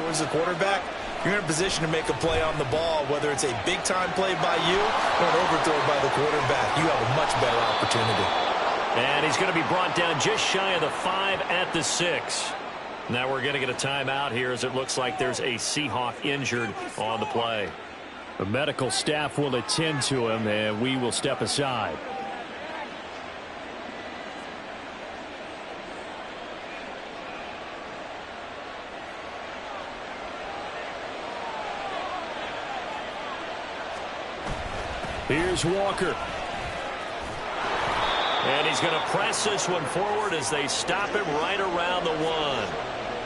towards the quarterback, you're in a position to make a play on the ball, whether it's a big-time play by you or an overthrow by the quarterback. You have a much better opportunity. And he's going to be brought down just shy of the 5 at the 6. Now we're going to get a timeout here as it looks like there's a Seahawk injured on the play. The medical staff will attend to him, and we will step aside. Here's Walker. And he's going to press this one forward as they stop him right around the 1.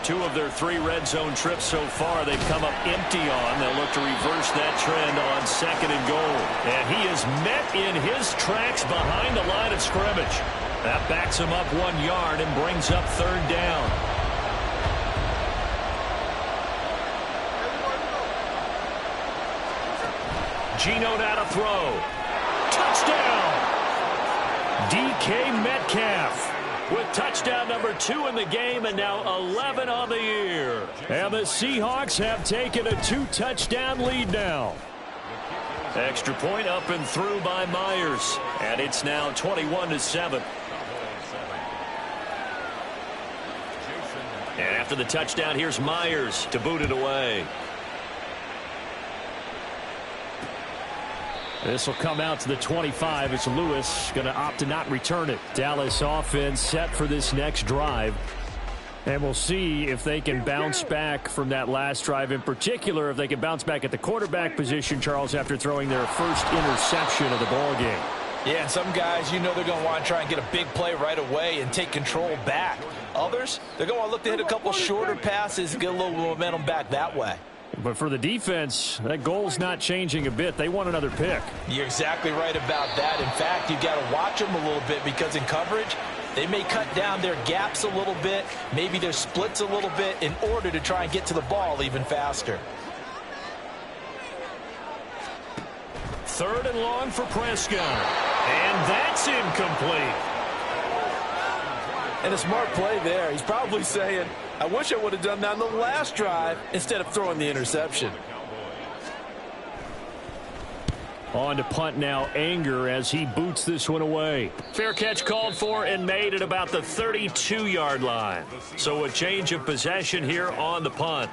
2 of their 3 red zone trips so far they've come up empty on. They'll look to reverse that trend on 2nd and goal. And he is met in his tracks behind the line of scrimmage. That backs him up 1 yard and brings up 3rd down. Geno now to throw. Touchdown! DK Metcalf with touchdown number 2 in the game and now 11 on the year. And the Seahawks have taken a 2-touchdown lead now. Extra point up and through by Myers. And it's now 21-7. And after the touchdown, here's Myers to boot it away. This will come out to the 25. It's Lewis going to opt to not return it. Dallas offense set for this next drive. And we'll see if they can bounce back from that last drive. In particular, if they can bounce back at the quarterback position, Charles, after throwing their first interception of the ballgame. Yeah, and some guys, you know they're going to want to try and get a big play right away and take control back. Others, they're going to look to hit a couple shorter passes and get a little momentum back that way. But for the defense, that goal's not changing a bit. They want another pick. You're exactly right about that. In fact, you got to watch them a little bit because in coverage, they may cut down their gaps a little bit, maybe their splits a little bit in order to try and get to the ball even faster. 3rd and long for Prescott. And that's incomplete. And a smart play there. He's probably saying, I wish I would have done that on the last drive instead of throwing the interception. On to punt now, Anger, as he boots this one away. Fair catch called for and made at about the 32-yard line. So a change of possession here on the punt.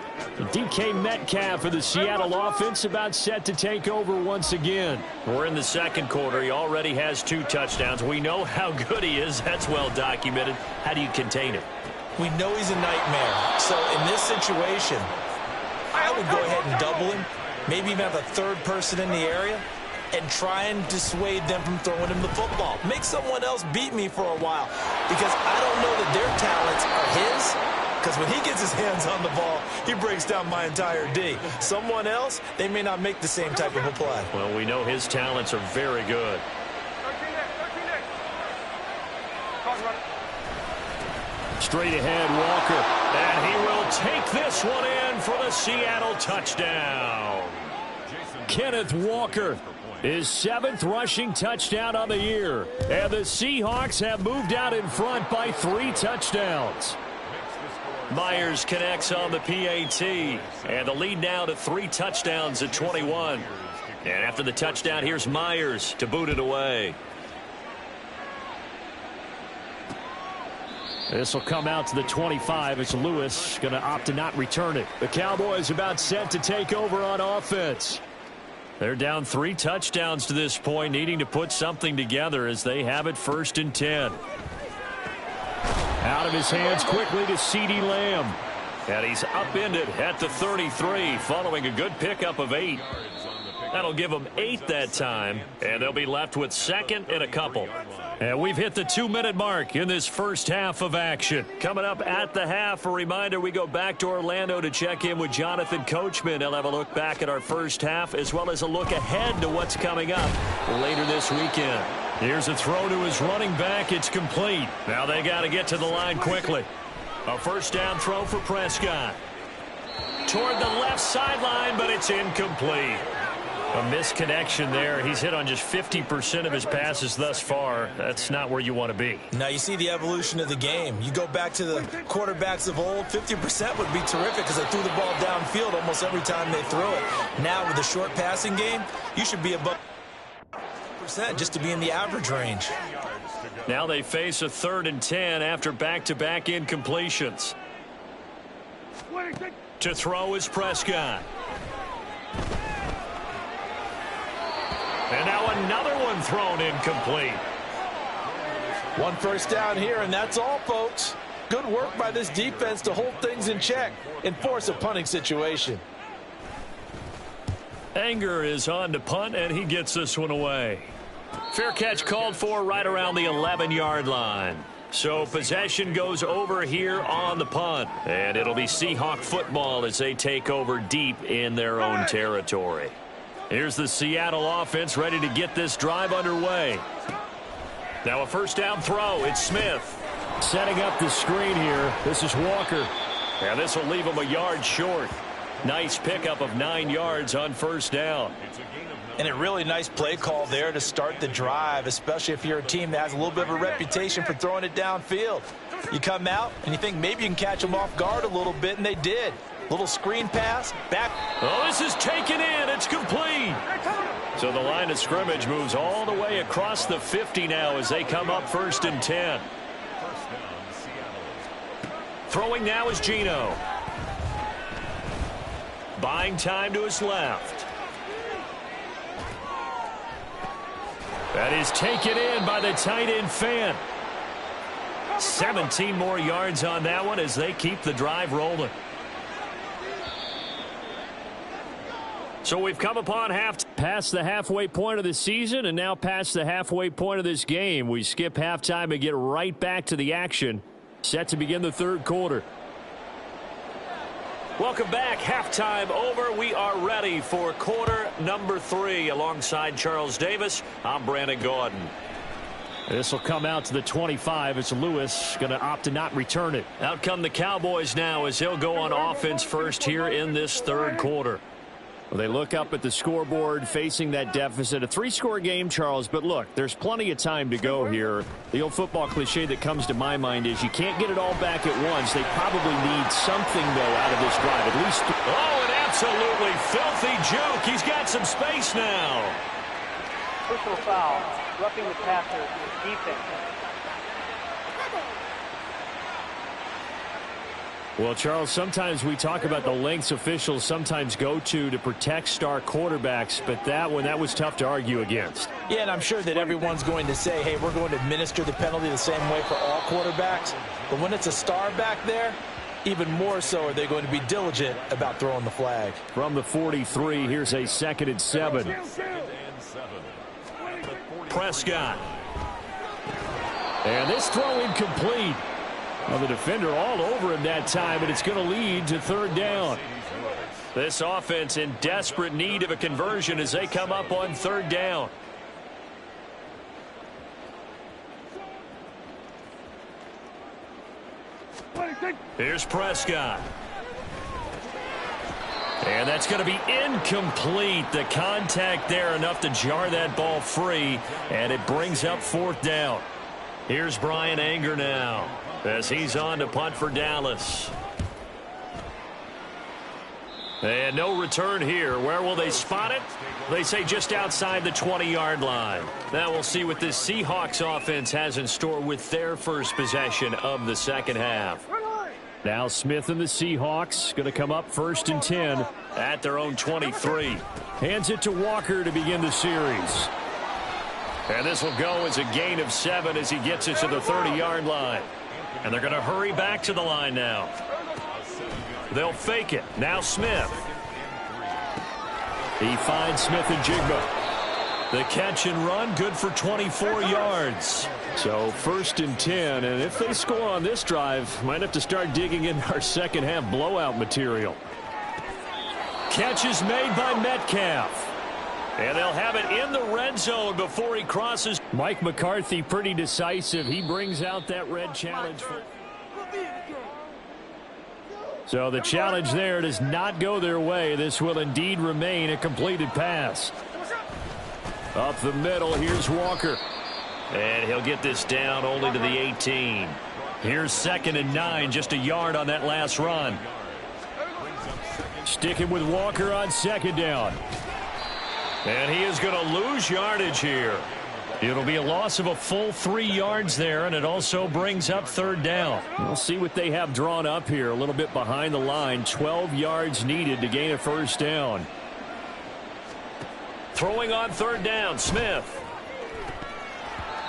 DK Metcalf for the Seattle offense about set to take over once again. We're in the 2nd quarter. He already has 2 touchdowns. We know how good he is. That's well documented. How do you contain it? We know he's a nightmare. So in this situation, I would go ahead and double him. Maybe even have a 3rd person in the area and try and dissuade them from throwing him the football. Make someone else beat me for a while because I don't know that their talents are his, because when he gets his hands on the ball, he breaks down my entire D. Someone else, they may not make the same type of a play. Well, we know his talents are very good. Straight ahead, Walker. And he will take this one in for the Seattle touchdown. Kenneth Walker, his 7th rushing touchdown on the year. And the Seahawks have moved out in front by 3 touchdowns. Myers connects on the PAT. And the lead now to 3 touchdowns at 21. And after the touchdown, here's Myers to boot it away. This will come out to the 25. It's Lewis going to opt to not return it. The Cowboys about set to take over on offense. They're down 3 touchdowns to this point, needing to put something together as they have it 1st and 10. Out of his hands quickly to CeeDee Lamb. And he's upended at the 33 following a good pickup of 8. That'll give them 8 that time, and they'll be left with 2nd and a couple. And we've hit the 2-minute mark in this first half of action. Coming up at the half, a reminder, we go back to Orlando to check in with Jonathan Coachman. He'll have a look back at our first half as well as a look ahead to what's coming up later this weekend. Here's a throw to his running back. It's complete. Now they got to get to the line quickly. A 1st down throw for Prescott. Toward the left sideline, but it's incomplete. A misconnection there. He's hit on just 50% of his passes thus far. That's not where you want to be. Now you see the evolution of the game. You go back to the quarterbacks of old, 50% would be terrific because they threw the ball downfield almost every time they threw it. Now with the short passing game, you should be above percent just to be in the average range. Now they face a 3rd and 10 after back-to-back incompletions. To throw is Prescott. And now another one thrown incomplete. 1 first down here, and that's all, folks. Good work by this defense to hold things in check and force a punting situation. Anger is on to punt, and he gets this one away. Fair catch called for right around the 11-yard line. So possession goes over here on the punt. And it'll be Seahawk football as they take over deep in their own territory. Here's the Seattle offense ready to get this drive underway. Now a first down throw. It's Smith. Setting up the screen here. This is Walker. And this will leave him a yard short. Nice pickup of 9 yards on first down. And a really nice play call there to start the drive, especially if you're a team that has a little bit of a reputation for throwing it downfield. You come out and you think maybe you can catch them off guard a little bit, and they did. Little screen pass, back. Oh, this is taken in. It's complete. So the line of scrimmage moves all the way across the 50 now as they come up 1st and 10. Throwing now is Geno. Buying time to his left. That is taken in by the tight end Fant. 17 more yards on that one as they keep the drive rolling. So we've come upon past the halfway point of the season and now past the halfway point of this game. We skip halftime and get right back to the action. Set to begin the 3rd quarter. Welcome back. Halftime over. We are ready for quarter number 3. Alongside Charles Davis, I'm Brandon Gordon. This will come out to the 25. It's Lewis going to opt to not return it. Out come the Cowboys now as they'll go on offense first here in this 3rd quarter. Well, they look up at the scoreboard facing that deficit. A 3-score game, Charles, but look, there's plenty of time to go here. The old football cliche that comes to my mind is you can't get it all back at once. They probably need something, though, out of this drive. At least. Oh, an absolutely filthy juke. He's got some space now. Personal foul, roughing the passer, defense. Well, Charles, sometimes we talk about the lengths officials sometimes go to protect star quarterbacks, but that was tough to argue against. Yeah, and I'm sure that everyone's going to say, hey, we're going to administer the penalty the same way for all quarterbacks. But when it's a star back there, even more so are they going to be diligent about throwing the flag. From the 43, here's a 2nd and 7. Prescott. And this throw incomplete. Well, the defender all over him that time, and it's going to lead to 3rd down. This offense in desperate need of a conversion as they come up on 3rd down. Here's Prescott. And that's going to be incomplete. The contact there enough to jar that ball free, and it brings up 4th down. Here's Brian Anger now as he's on to punt for Dallas. And no return here. Where will they spot it? They say just outside the 20-yard line. Now we'll see what this Seahawks offense has in store with their first possession of the 2nd half. Now Smith and the Seahawks going to come up 1st and 10 at their own 23. Hands it to Walker to begin the series. And this will go as a gain of 7 as he gets it to the 30-yard line. And they're going to hurry back to the line now. They'll fake it. Now Smith. He finds Smith and Jigba. The catch and run, good for 24 yards. So 1st and 10, and if they score on this drive, might have to start digging in our 2nd half blowout material. Catch is made by Metcalf. And they'll have it in the red zone before he crosses. Mike McCarthy pretty decisive. He brings out that red challenge. So the challenge there does not go their way. This will indeed remain a completed pass. Up the middle, here's Walker. And he'll get this down only to the 18. Here's 2nd and 9, just a yard on that last run. Sticking with Walker on 2nd down. And he is going to lose yardage here. It'll be a loss of a full 3 yards there, and it also brings up 3rd down. We'll see what they have drawn up here. A little bit behind the line. 12 yards needed to gain a 1st down. Throwing on 3rd down, Smith.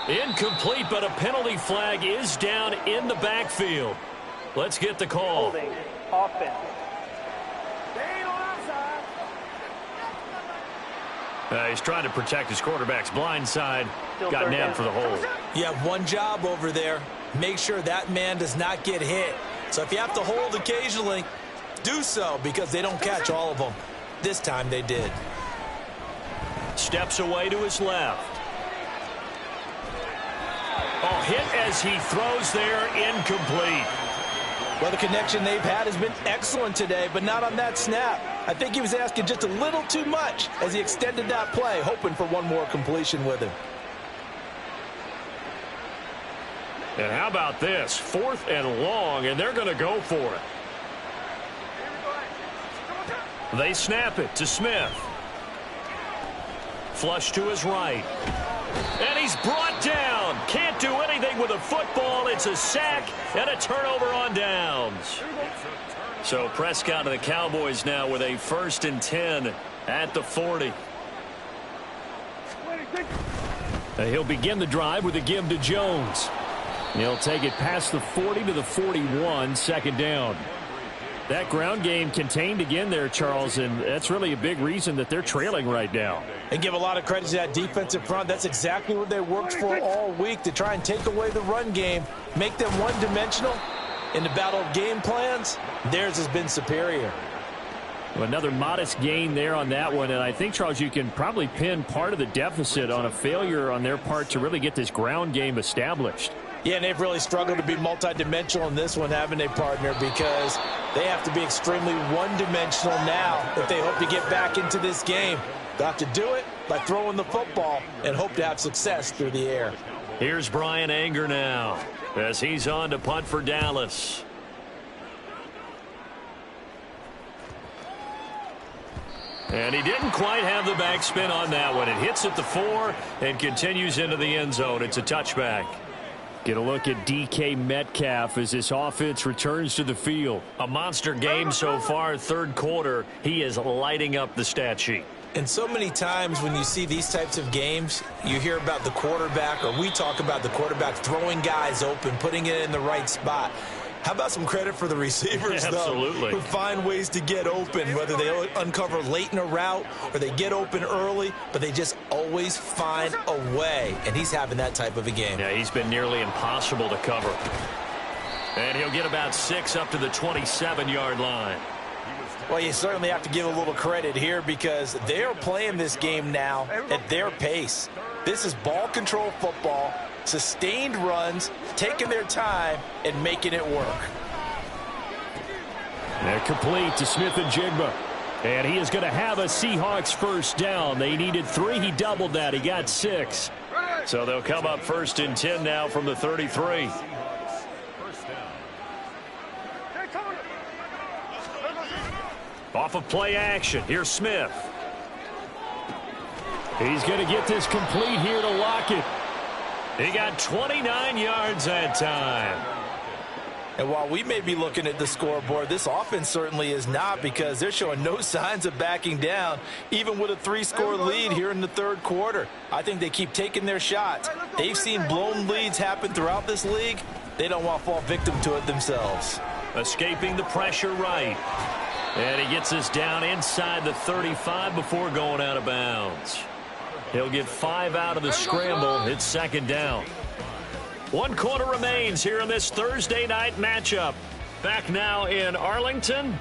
Incomplete, but a penalty flag is down in the backfield. Let's get the call. Holding. Offense. He's trying to protect his quarterback's blind side. Got nabbed for the hold. You have one job over there. Make sure that man does not get hit. So if you have to hold occasionally, do so, because they don't catch all of them. This time they did. Steps away to his left. Oh, hit as he throws there, incomplete. Well, the connection they've had has been excellent today, but not on that snap. I think he was asking just a little too much as he extended that play, hoping for one more completion with him. And how about this? 4th and long, and they're going to go for it. They snap it to Smith. Flush to his right. And he's brought down. Can't do anything with a football. It's a sack and a turnover on downs. So Prescott and the Cowboys now with a 1st and 10 at the 40. He'll begin the drive with a give to Jones. He'll take it past the 40 to the 41, 2nd down. That ground game contained again there, Charles, and that's really a big reason that they're trailing right now. And give a lot of credit to that defensive front. That's exactly what they worked for all week, to try and take away the run game, make them one-dimensional. In the battle of game plans, theirs has been superior. Well, another modest gain there on that one, and I think, Charles, you can probably pin part of the deficit on a failure on their part to really get this ground game established. Yeah, and they've really struggled to be multidimensional in this one, haven't they, partner? Because they have to be extremely one-dimensional now if they hope to get back into this game. Got to do it by throwing the football and hope to have success through the air. Here's Brian Anger now as he's on to punt for Dallas. And he didn't quite have the backspin on that one. It hits at the 4 and continues into the end zone. It's a touchback. Get a look at DK Metcalf as this offense returns to the field. A monster game so far, 3rd quarter. He is lighting up the stat sheet. And so many times when you see these types of games, you hear about the quarterback, or we talk about the quarterback throwing guys open, putting it in the right spot. How about some credit for the receivers, Absolutely. though, who find ways to get open, whether they uncover late in a route or they get open early, but they just always find a way. And he's having that type of a game. Yeah, he's been nearly impossible to cover. And he'll get about 6 up to the 27-yard line. Well, you certainly have to give a little credit here because they're playing this game now at their pace. This is ball control football, sustained runs, taking their time, and making it work. They're complete to Smith and Jigba. And he is going to have a Seahawks 1st down. They needed 3. He doubled that. He got 6. So they'll come up 1st and 10 now from the 33. Off of play action. Here's Smith. He's going to get this complete here to Lockett. He got 29 yards that time. And while we may be looking at the scoreboard, this offense certainly is not, because they're showing no signs of backing down, even with a 3-score lead here in the 3rd quarter. I think they keep taking their shots. They've seen blown leads happen throughout this league. They don't want to fall victim to it themselves. Escaping the pressure right. And he gets us down inside the 35 before going out of bounds. He'll get 5 out of the scramble. It's 2nd down. 1 quarter remains here in this Thursday night matchup. Back now in Arlington.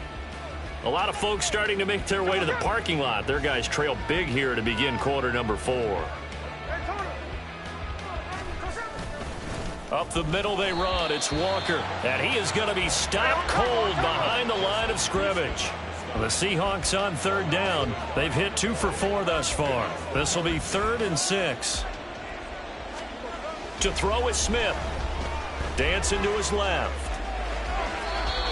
A lot of folks starting to make their way to the parking lot. Their guys trail big here to begin quarter number 4. Up the middle they run. It's Walker. And he is going to be stopped cold behind the line of scrimmage. The Seahawks on third down. They've hit 2 for 4 thus far. This will be 3rd and 6. To throw is Smith. Dancing to his left.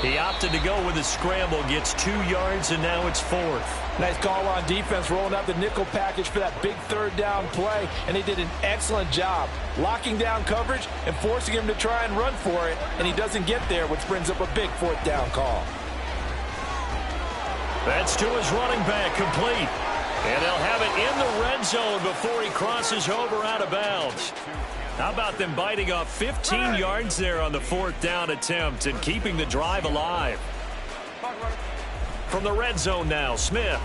He opted to go with a scramble. Gets 2 yards, and now it's 4th. Nice call on defense, rolling out the nickel package for that big 3rd down play, and he did an excellent job locking down coverage and forcing him to try and run for it, and he doesn't get there, which brings up a big 4th down call. That's to his running back, complete. And they'll have it in the red zone before he crosses over out of bounds. How about them biting off 15 yards there on the 4th down attempt and keeping the drive alive? From the red zone now, Smith.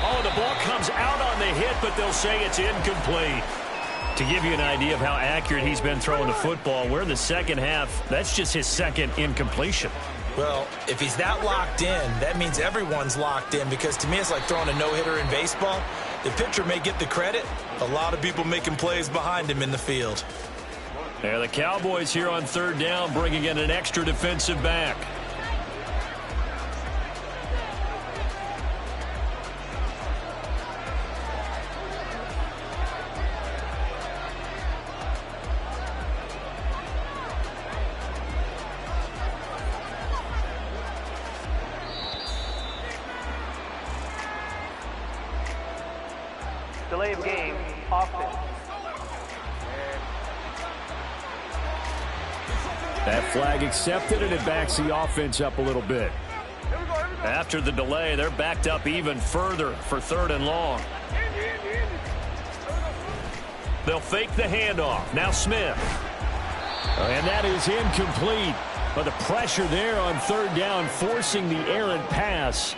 Oh, the ball comes out on the hit, but they'll say it's incomplete. To give you an idea of how accurate he's been throwing the football, we're in the second half. That's just his 2nd incompletion. Well, if he's that locked in, that means everyone's locked in, because to me it's like throwing a no-hitter in baseball. The pitcher may get the credit. A lot of people making plays behind him in the field. And the Cowboys here on 3rd down, bringing in an extra defensive back. Delay of game, offense. That flag accepted, and it backs the offense up a little bit. After the delay, they're backed up even further for 3rd and long. They'll fake the handoff. Now Smith. And that is incomplete. But the pressure there on 3rd down, forcing the errant pass.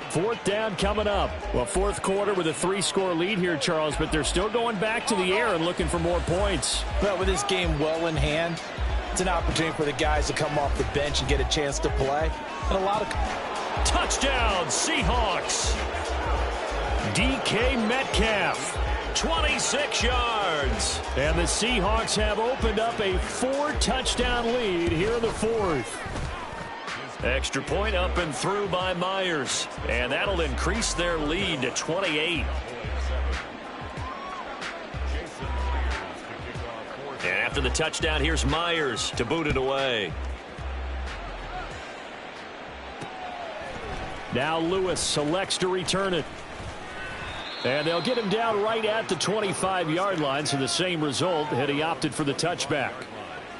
4th down coming up. Well, 4th quarter with a 3-score lead here, Charles, but they're still going back to the air and looking for more points. Well, with this game well in hand, it's an opportunity for the guys to come off the bench and get a chance to play. And a lot of... Touchdown, Seahawks. DK Metcalf, 26 yards. And the Seahawks have opened up a 4-touchdown lead here in the 4th. Extra point up and through by Myers. And that'll increase their lead to 28. And after the touchdown, here's Myers to boot it away. Now Lewis selects to return it. And they'll get him down right at the 25-yard line, so the same result had he opted for the touchback.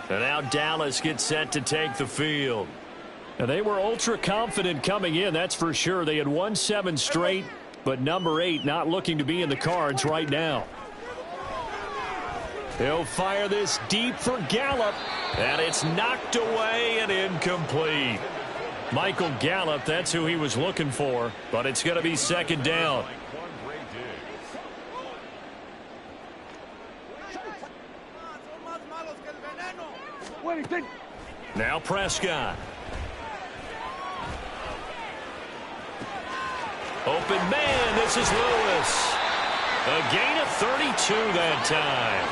And now Dallas gets set to take the field. And they were ultra confident coming in, that's for sure. They had won 7 straight, but number 8 not looking to be in the cards right now. He'll fire this deep for Gallup. And it's knocked away and incomplete. Michael Gallup, that's who he was looking for, but it's going to be 2nd down. Now Prescott. Open man, this is Lewis. A gain of 32 that time.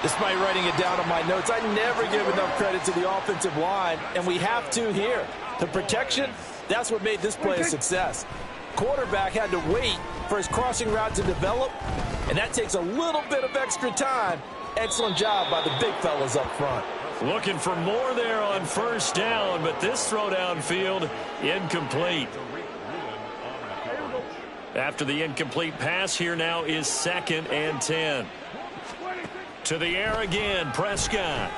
Despite writing it down on my notes, I never give enough credit to the offensive line, and we have to here. The protection, that's what made this play a success. Quarterback had to wait for his crossing route to develop, and that takes a little bit of extra time. Excellent job by the big fellas up front. Looking for more there on 1st down, but this throw downfield incomplete. After the incomplete pass, here now is 2nd and 10. To the air again, Prescott.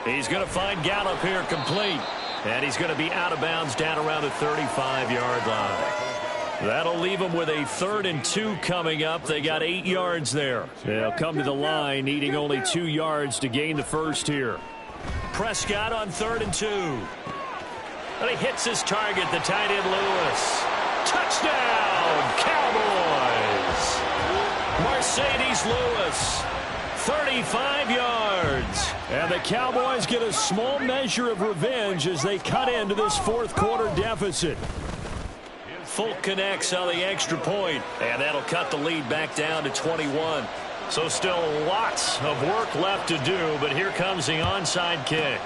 He's going to find Gallup here complete. And he's going to be out of bounds down around the 35-yard line. That'll leave them with a 3rd and 2 coming up. They got 8 yards there. They'll come to the line, needing only 2 yards to gain the first here. Prescott on 3rd and 2. And he hits his target, the tight end Lewis. Touchdown, Cowboys! Mercedes Lewis, 35 yards. And the Cowboys get a small measure of revenge as they cut into this 4th quarter deficit. Folk connects on the extra point, and that'll cut the lead back down to 21. So still lots of work left to do, but here comes the onside kick.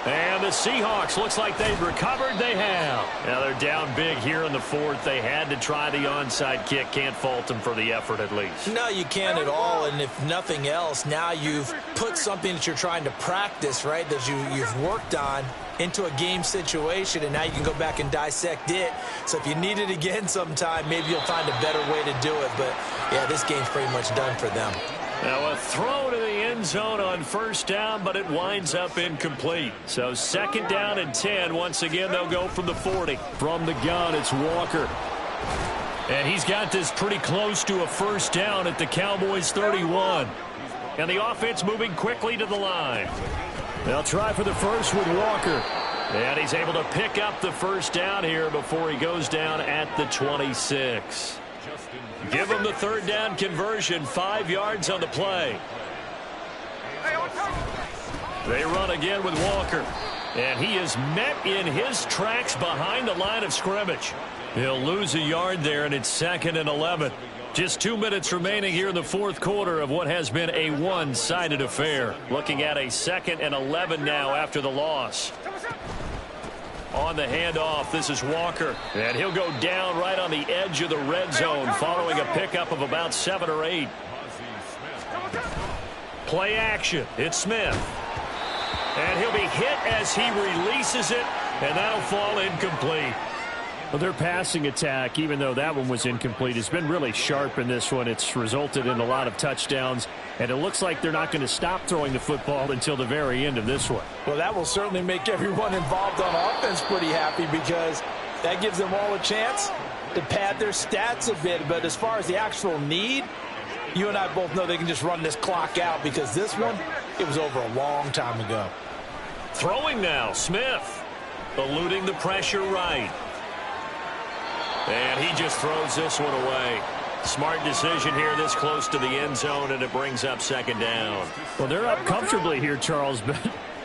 And the Seahawks, looks like they've recovered. They have. Now they're down big here in the fourth. They had to try the onside kick. Can't fault them for the effort at least. No, you can't at all. And if nothing else, now you've put something that you're trying to practice, right, that you've worked on into a game situation, and now you can go back and dissect it. So if you need it again sometime, maybe you'll find a better way to do it. But, yeah, this game's pretty much done for them. Now a throw to the end zone on first down, but it winds up incomplete. So second down and 10. Once again, they'll go from the 40. From the gun, it's Walker. And he's got this pretty close to a first down at the Cowboys 31. And the offense moving quickly to the line. They'll try for the first with Walker. And he's able to pick up the first down here before he goes down at the 26. Give him the third down conversion, 5 yards on the play. They run again with Walker. And he is met in his tracks behind the line of scrimmage. He'll lose a yard there, and it's 2nd and 11. Just 2 minutes remaining here in the fourth quarter of what has been a one-sided affair. Looking at a 2nd and 11 now after the loss. On the handoff, this is Walker. And he'll go down right on the edge of the red zone following a pickup of about 7 or 8. Play action. It's Smith. And he'll be hit as he releases it, and that'll fall incomplete. Well, their passing attack, even though that one was incomplete, has been really sharp in this one. It's resulted in a lot of touchdowns, and it looks like they're not going to stop throwing the football until the very end of this one. Well, that will certainly make everyone involved on offense pretty happy, because that gives them all a chance to pad their stats a bit. But as far as the actual need, you and I both know they can just run this clock out, because this one, it was over a long time ago. Throwing now, Smith. Eluding the pressure right. And he just throws this one away. Smart decision here this close to the end zone, and it brings up 2nd down. Well, they're up comfortably here, Charles, but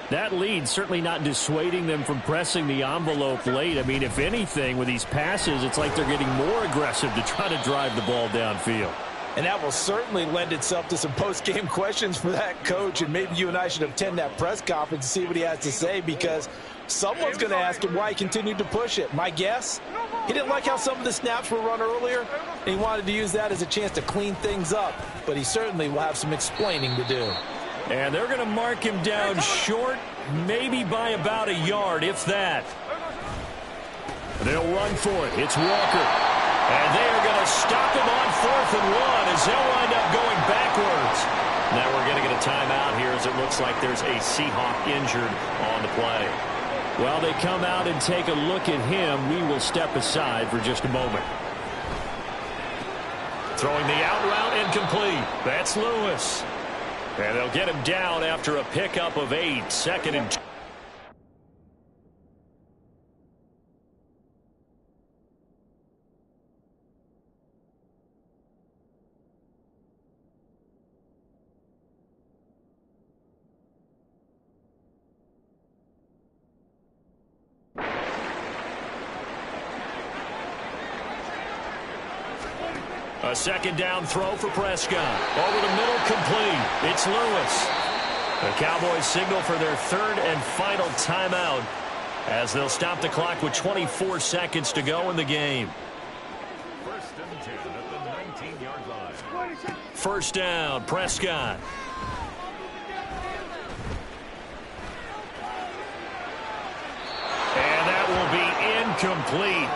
that lead certainly not dissuading them from pressing the envelope late. I mean, if anything, with these passes, it's like they're getting more aggressive to try to drive the ball downfield. And that will certainly lend itself to some post-game questions for that coach, and maybe you and I should attend that press conference and see what he has to say, because someone's going to ask him why he continued to push it. My guess, he didn't like how some of the snaps were run earlier, and he wanted to use that as a chance to clean things up, but he certainly will have some explaining to do. And they're going to mark him down short, maybe by about a yard, if that. They'll run for it. It's Walker. And they are going to stop him on 4th and 1 as they'll wind up going backwards. Now we're going to get a timeout here as it looks like there's a Seahawk injured on the play. While they come out and take a look at him, we will step aside for just a moment. Throwing the out route incomplete. That's Lewis. And they'll get him down after a pickup of 8. 2nd and 2. A 2nd down throw for Prescott. Over the middle, complete. It's Lewis. The Cowboys signal for their 3rd and final timeout as they'll stop the clock with 24 seconds to go in the game. 1st and 10 at the 19-yard line. First down, Prescott. And that will be incomplete.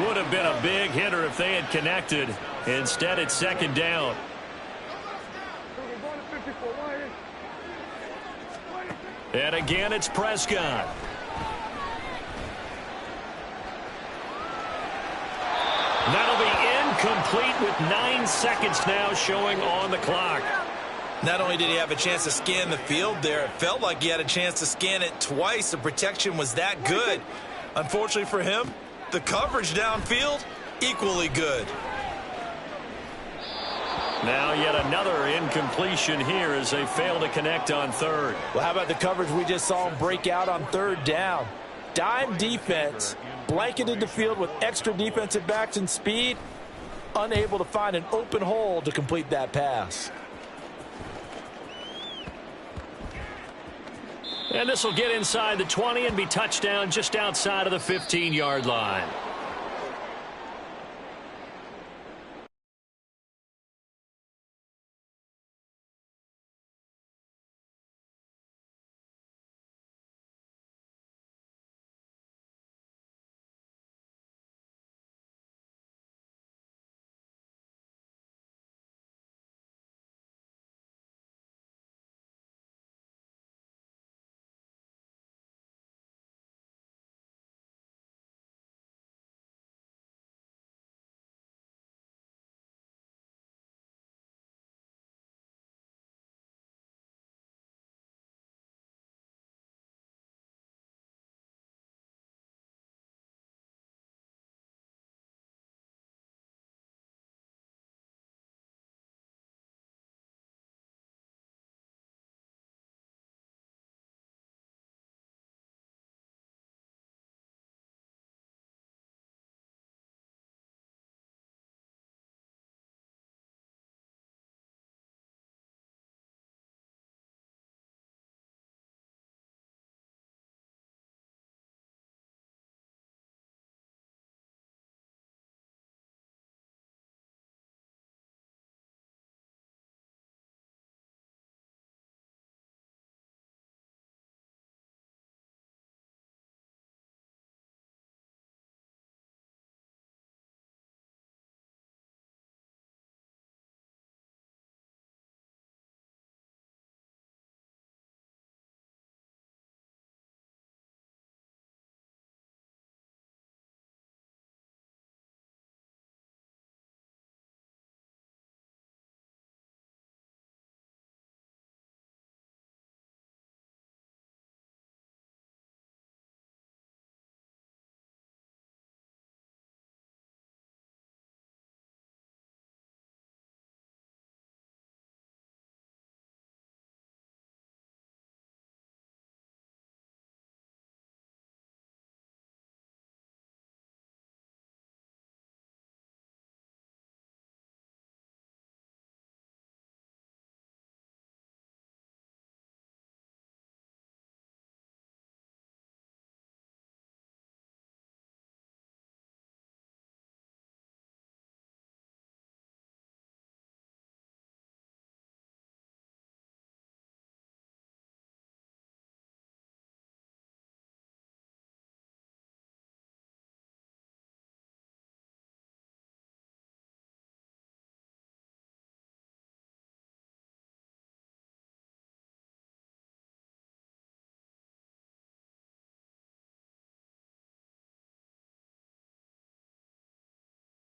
Would have been a big hitter if they had connected. Instead, it's 2nd down. And again, it's Prescott. That'll be incomplete with 9 seconds now showing on the clock. Not only did he have a chance to scan the field there, it felt like he had a chance to scan it twice. The protection was that good. Unfortunately for him, the coverage downfield, equally good. Now yet another incompletion here as they fail to connect on 3rd. Well, how about the coverage we just saw him break out on 3rd down? Dime defense, blanketed the field with extra defensive backs and speed, unable to find an open hole to complete that pass. And this will get inside the 20 and be touchdown just outside of the 15-yard line.